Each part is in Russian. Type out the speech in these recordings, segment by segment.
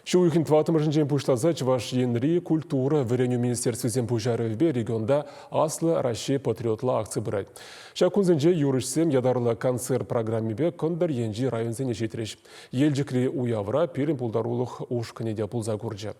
Шуйхин тватымыржын пуштаза Чуваш енри культура выреню министерстве пужарывбе регионда аслы Россия патриотла акция брать. Шакунзенже юрышсем ядарлы концерт программебе кондар енжи районзене жетіреш. Елжікре уявра перін пулдарулық ушканеде пулза гурджа.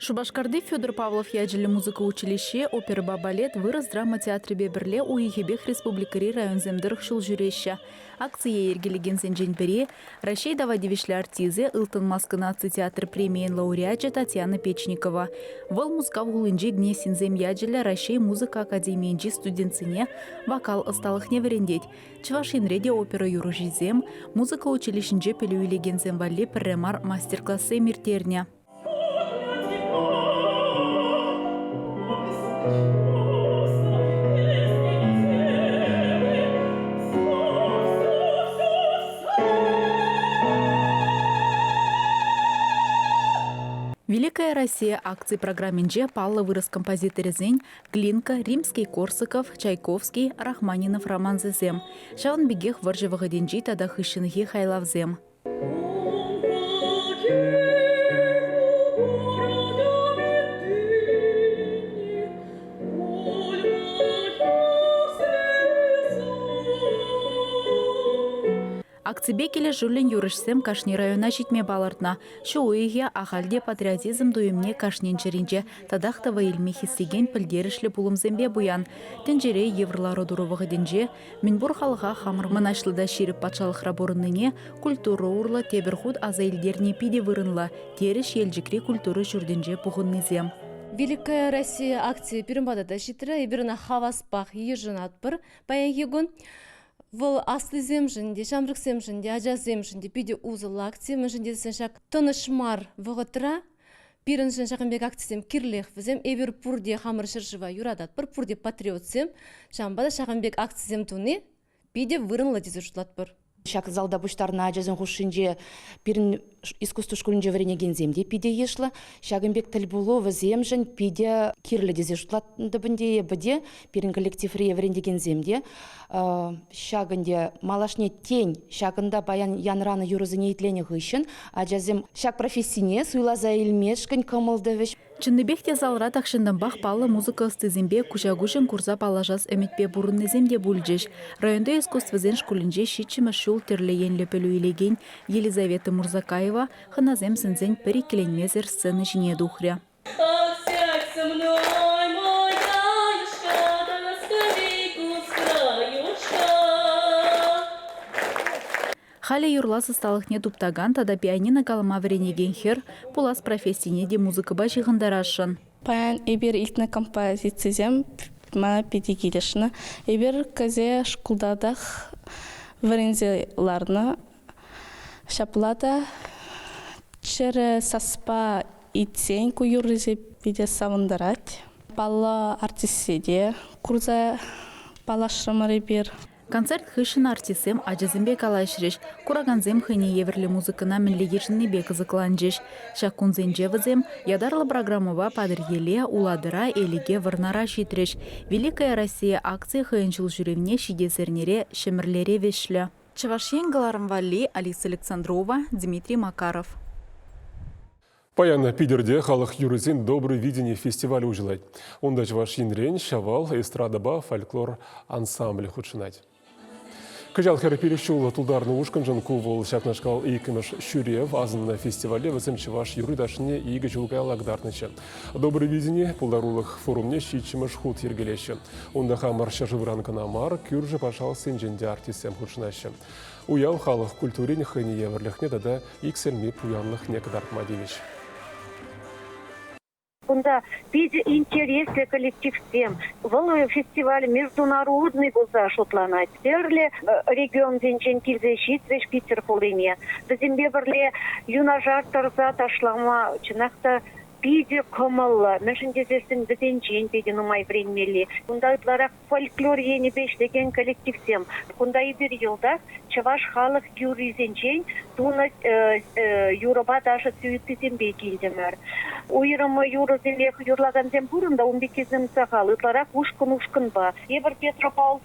Шубашкарды Федор Павлов яджилі музыка училище, опера балет вырос драма театры беберле у Егебех республикари районземдырых шул жүреща. Акция ергелеген сенжен бере, Рашей давадевишлі артизе Илтын Маска наци театр премиен лауреатча Татьяна Печникова. Вол музыка в гулынже гне синзем яджилі Рашей музыка академиенжи студентцине вокал ысталық не верендеть. Чувашин реде опера юрыжизем, музыка училищенже пелюйлегензем валли пірремар мастер-классы миртерня. Великая Россия акции программинже палла вырос композиторы Зень, Глинка, Римский-Корсаков, Чайковский, Рахманинов Роман Зезем. Шаун бегех варжевого денджи тада хыщенги хайлавзем. Акцибекеле жулен юрышсем Кашни района житме балартна. Шоуйге ахалде патриотизм дуемне Кашнин черинже тадахтава илме хиссеген пілдерішлі пулымзембе буян. Тенжере еврлары дуровығы денже, Минбур халыға хамыр мұнашлыда шеріп патшалық раборынныне культура урлы тебірхуд аза елдерне пиде вырынла, теріш елжікре культуры жүрденже пұғыннызем. Великая Россия акции пирмбадада житра, ебіріна хаваспақ ежінат бір паягегон. Вол аслы земжінде, шамрық земжінде, ажа земжінде, пиде узыл акция, mëжінде сеншак тонышмар вғытра, пирін шақынбек акциям кирлех візем, эбір пұрде хамыр шыржыва юрадат, бір пұрде патриотсем, шамбада шақынбек акциям туны, пиде вырынла дезі жұтлат бір. Шак залда буштарна ажазын хушинже пирин искусство школинже варенеген земде пиде ешла. Шагынбек Тальбулова земжен пиде кирлі дезе жұтлат дабынде ебіде пирин коллектив рее варенеген земде. Шагынде малашне тень, шагында баян янраны юрызыне итлені ғышын, ажазым шак профессине суйлаза илмешкін кымылдывыш. Чынныбекте залра тақшындан бақ палы музыка стызембе кушагушын курса палажас әметпе бұрынны земде бүлжеш. Районда искусствозен школинже шитчімі шул терлеген лепелу илеген Елизавета Мурзакаева хыназем сынзен перекеленмезер сцены жіне духря. Халя юрласы сталықне туптаган, тада пианино калама вренеген хер, пулас профессине де музыка баши ғындарашын. Паян эбер илтна композициязем мана педигилешна. Эбер казе шкулдадах врензеларны шаплата чері саспа итсен куюрызе биде савындарать. Пала артисседе курза палашрамары бер. Концерт хышын артисем ажызымбе калайшреш, кураганзем хыне еверлі музыкына мінлегешінне бек зықланжеш. Шакунзенже візем, ядарлы программыва падыр еле уладыра элиге варнара шитреш. Великая Россия акция хыынчыл жүревне шидесернере шемірлере вешлі. Чавашен Галармвали, Алиса Александрова, Дмитрий Макаров. Паяна пидерде халық юрызен добрый видение фестиваля ужелать. Онда Чавашин рен, шавал, эстрадаба, фольклор, ансамбль худшинать. Кажал херапирищула тулдарны ушканжан кувол шакнашкал икимеш шюрев азын фестивале візім Чаваш юрыдашыне игі жылгай лагдарнычы. Добрый видение пулдарулых форумне щитчимеш худ ергелеші. Онда хамар шажывранка намар, кюржы пашал сенженде артисем худшинащы. Уяв халық культурин хыне еверлихне дада иксельми пуянлых некадарт мадевич. Бунда биде интересный коллектив всем. Волой фестиваль международный болса шотланать. Терле регион денчен килзе шитвеш Питер полыне. Безимбе берле юнажар тарза ташлама чынакта пиде кымылла, мәшіндесесін бізенчен пиде нумай времмели. Кунда ытларак фольклор ени бешлеген коллективсем. Кунда и бир йылда чаваш халық юризенчен туны юрыба даже түйіттізен бекилдемер. Уйрымы юрыземех юрлаганзем бұрында 15-зем сағал, ытларак ушкын ба. Ебір Петропавл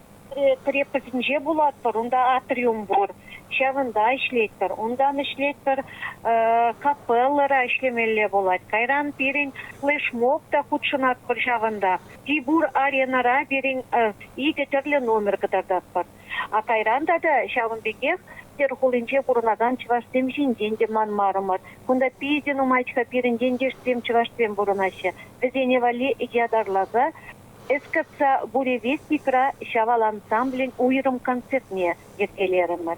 крепостинже булат бар, онда атриум бар. Шавында ишлеттер, ондан ишлеттер капеллара ишлемелле болат. Кайран пирин флешмоб та худшынат бар шавында. Тибур аренара берин иге терле номер катардат бар. А кайранда да шавынбекех терхулинче бурунаган чываштем жинден де манмарымыр. Кунда пизден умайчка пирин дендештем чываштем бурунаще. Везене вали ядарлаза СКЦ буревестникра шавал ансамблин уйрым концертне еткелерімір.